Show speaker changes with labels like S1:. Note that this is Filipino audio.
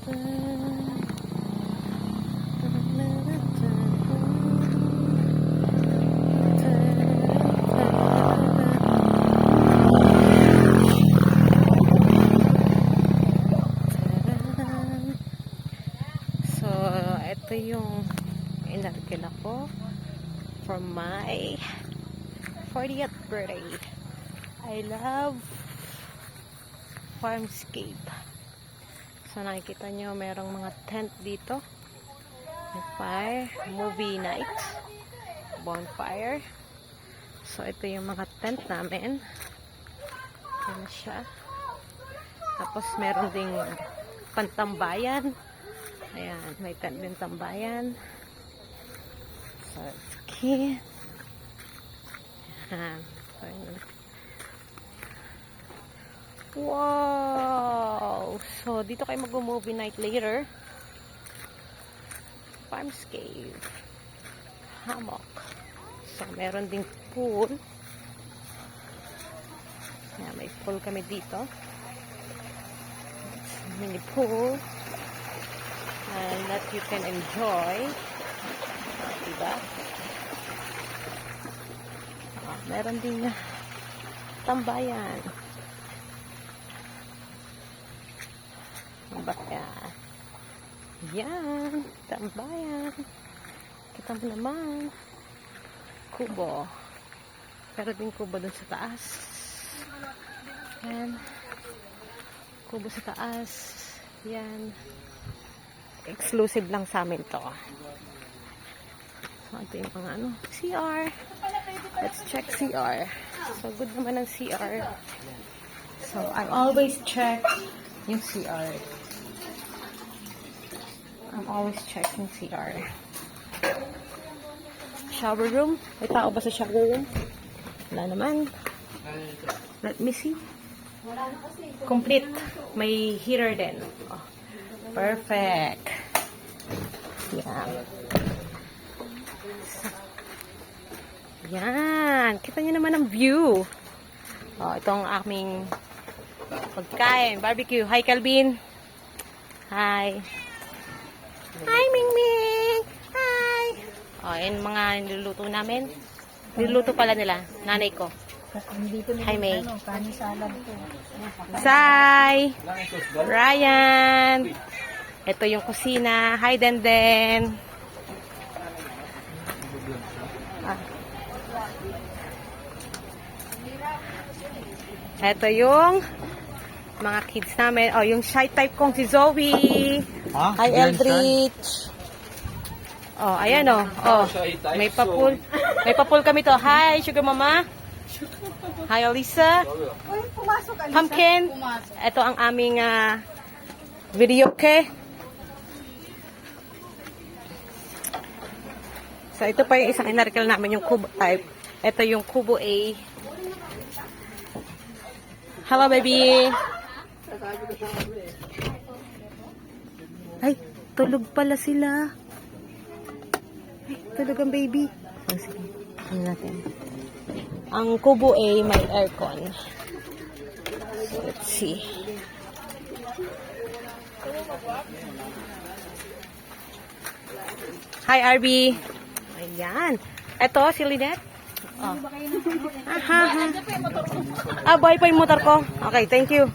S1: So, ito yung inarkil ako for my 40th birthday. I love farmscape. So, nakikita nyo, merong mga tent dito. May fire, movie night, bonfire. So, ito yung mga tent namin. Yan siya. Tapos, meron ding pantambayan. Ayan, may tent din tambayan. So, it's okay. Ayan. So, wow! So, dito kayo mag-movie night later. Farmscape. Hammock. So, meron ding pool. Ayan, may pool kami dito. It's a mini pool. And that you can enjoy. Diba? Meron ding tambayan. Tambayan. Yan. Tambayan. Kita mo naman. Kubo. Pero din kubo dun sa taas. Yan. Kubo sa taas. Yan. Exclusive lang sa amin to. So, ito yung mga ano. CR. Let's check CR. So, good naman ang CR. So, I always check yung CR. I'm always checking CR. Shower room. May tao ba sa shower room? Wala naman. Let me see. Complete. May heater din. Oh, perfect. Yan. Yan. Kita nyo naman ang view. Oh, ito ang aming pagkain. Barbecue. Hi, Calvin. Hi. Hi, Mingming. Hi. Oh, yan mga niluluto namin. Niluluto pala nila. Nanay ko. Hi, May. Sai. Ryan. Ito yung kusina. Hi, Denden. Ito yung mga kids namin. Oh, yung shy type kong si Zoe. Hi, Eldritch. Oh, ayan oh. Oh, may papul. May papul kami to. Hi, Sugar Mama. Hi, Alisa. Pumpkin. Ito ang aming video, okay? So, ito pa yung isang inarkil namin, yung Kubo type. Ito yung Kubo A. Hello, baby. Ay, tulog pala sila. Ay, tulog ang baby. Oh, sige. Ano natin? Ang Kubo A may aircon. So, let's see. Hi, RB. Ayan. Ito, si Lynette. Oh. Buhay pa yung motor ko. Okay, thank you.